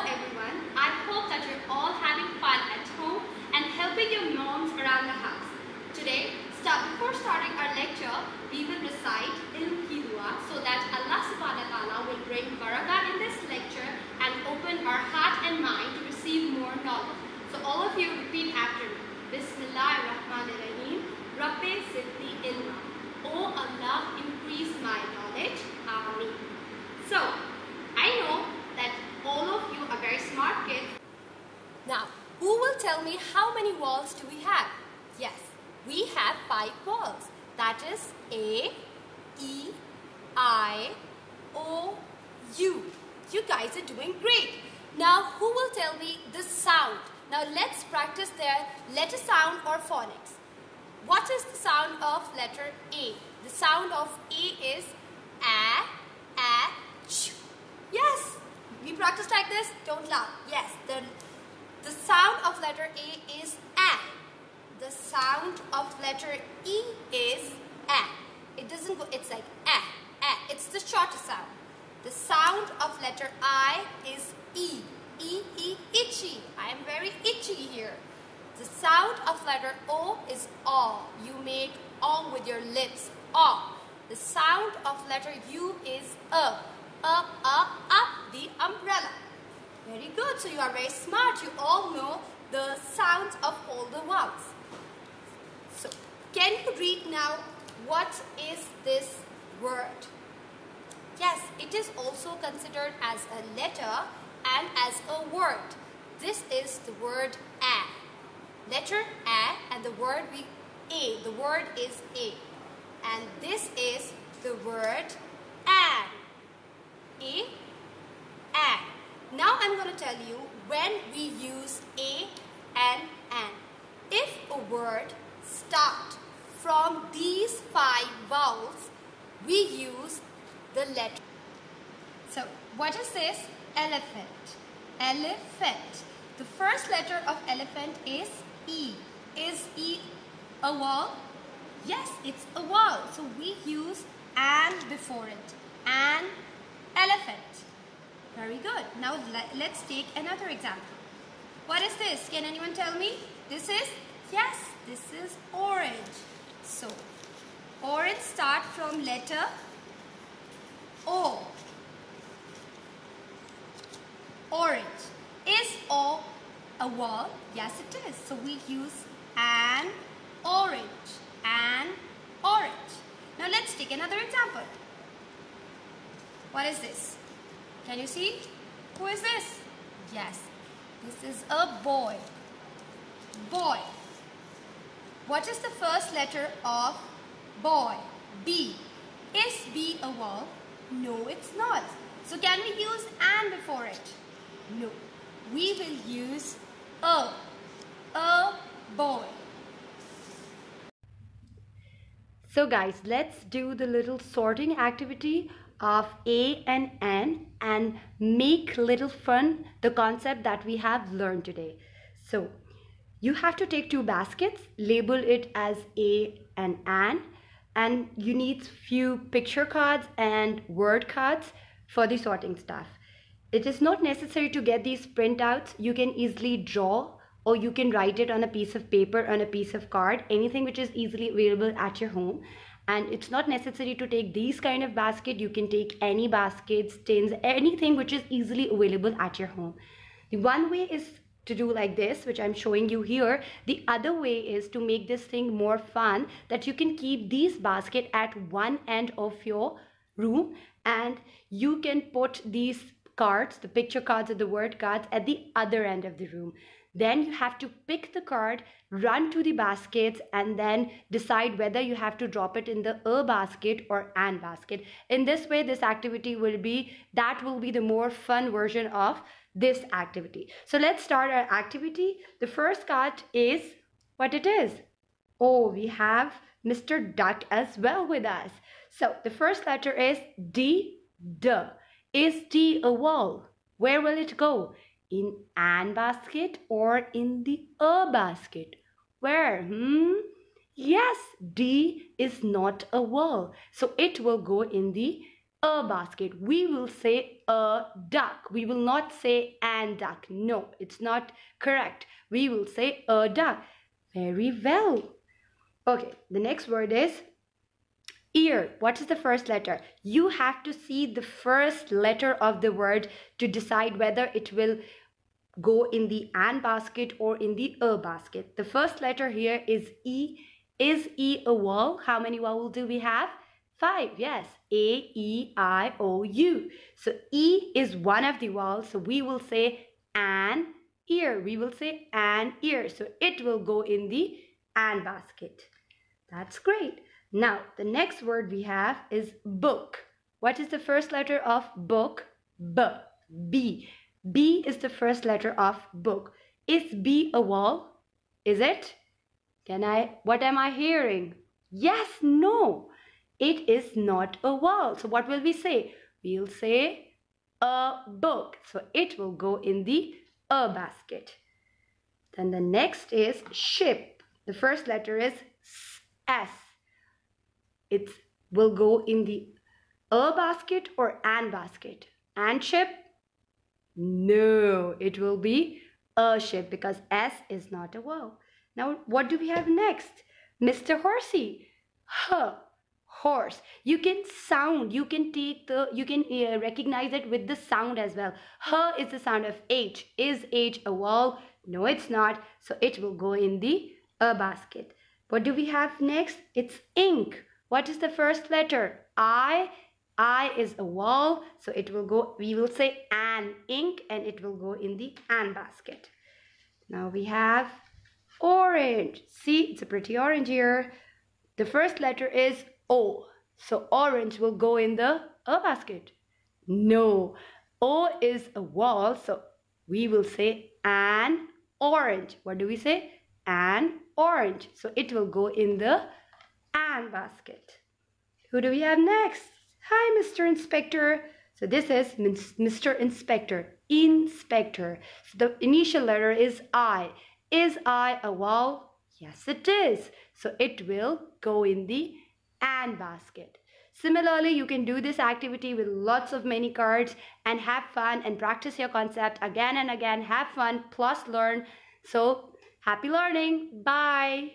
everyone. I hope that you're all having fun at home and helping your moms around the house. Today, before starting our lecture, we will recite Ilm Ki Dua so that Allah subhanahu wa ta'ala will bring barakah in this lecture and open our heart and mind to receive more knowledge. So all of you repeat after me. Bismillahirrahmanirrahim. Rabbi Zidni Ilma. Oh Allah, increase my knowledge. Ameen. So, I know that all of you are very smart kids. Now, who will tell me how many walls do we have? Yes, we have 5 walls. That is A, E, I, O, U. You guys are doing great. Now, who will tell me the sound? Now, let's practice their letter sound or phonics. What is the sound of letter A? The sound of A is A, ch. Yes, we practice like this. Don't laugh. Yes, the sound of letter A is A. The sound of letter E is A. It doesn't go, it's like A. It's the shorter sound. The sound of letter I is E. E, itchy. I am very itchy here. The sound of letter O is O. You make O with your lips. O. The sound of letter U is up, the umbrella. Very good. So you are very smart. You all know the sounds of all the vowels. So can you read now what is this word? Yes, it is also considered as a letter and as a word. This is the word A. Letter A and the word A. The word is A. And this is the word an. And. Now I'm going to tell you when we use a and an. If a word starts from these 5 vowels, we use the letter. So what is this? Elephant. Elephant. The first letter of elephant is E. Is E a vowel? Yes, it's a vowel. So we use an before it. An elephant. Very good. Now let's take another example. What is this? Can anyone tell me? This is? Yes, this is orange. So, orange start from letter O. Orange. Is O a vowel? Yes, it is. So we use an orange. An orange. Now let's take another example. What is this? Can you see? Who is this? Yes, this is a boy. Boy. What is the first letter of boy? B. Is B a vowel? No, it's not. So can we use an before it? No. We will use a. A boy. So guys, let's do the little sorting activity of A and N and make little fun the concept that we have learned today. So you have to take 2 baskets, label it as A and N, and you need few picture cards and word cards for the sorting stuff. It is not necessary to get these printouts. You can easily draw, or you can write it on a piece of paper, on a piece of card, anything which is easily available at your home. And it's not necessary to take these kind of basket. You can take any baskets, tins, anything which is easily available at your home. The one way is to do like this, which I'm showing you here. The other way is to make this thing more fun, that you can keep these basket at one end of your room and you can put these cards, the picture cards or the word cards, at the other end of the room. Then you have to pick the card, run to the baskets, and then decide whether you have to drop it in the a basket or an basket. In this way, this activity will be the more fun version of this activity. So let's start our activity. The first card is what it is. Oh, we have Mr. Duck as well with us. So the first letter is D, D. Is D a vowel? Where will it go? In an basket or in the a basket? Where? Yes, D is not a vowel. So it will go in the a basket. We will say a duck. We will not say an duck. No, it's not correct. We will say a duck. Very well. Okay, the next word is ear. What is the first letter? You have to see the first letter of the word to decide whether it will go in the an basket or in the a basket. The first letter here is E. Is E a vowel? How many vowels do we have? 5. Yes. A, E, I, O, U. So E is one of the vowels. So we will say an ear. We will say an ear. So it will go in the an basket. That's great. Now, the next word we have is book. What is the first letter of book? B. B. B is the first letter of book. Is B a vowel? Is it? What am I hearing? Yes, no. It is not a vowel. So what will we say? We'll say a book. So it will go in the a basket. Then the next is ship. The first letter is S. It will go in the a basket or an basket. And ship? No, it will be a ship because S is not a vowel. Now, what do we have next? Mr. Horsey. H. Horse. You can sound, you can recognize it with the sound as well. H is the sound of H. Is H a vowel? No, it's not. So it will go in the a basket. What do we have next? It's ink. What is the first letter? I. I is a vowel, so it will go, we will say an ink and it will go in the an basket. Now we have orange. See, it's a pretty orange here. The first letter is O, so orange will go in the a basket. No, O is a vowel, so we will say an orange. What do we say? An orange. So it will go in the an basket. Who do we have next? Hi, Mr. Inspector. So this is Mr. Inspector. Inspector. So the initial letter is I. Is I a vowel? Yes, it is. So it will go in the an basket. Similarly, you can do this activity with lots of many cards and have fun and practice your concept again and again. Have fun plus learn. So happy learning. Bye.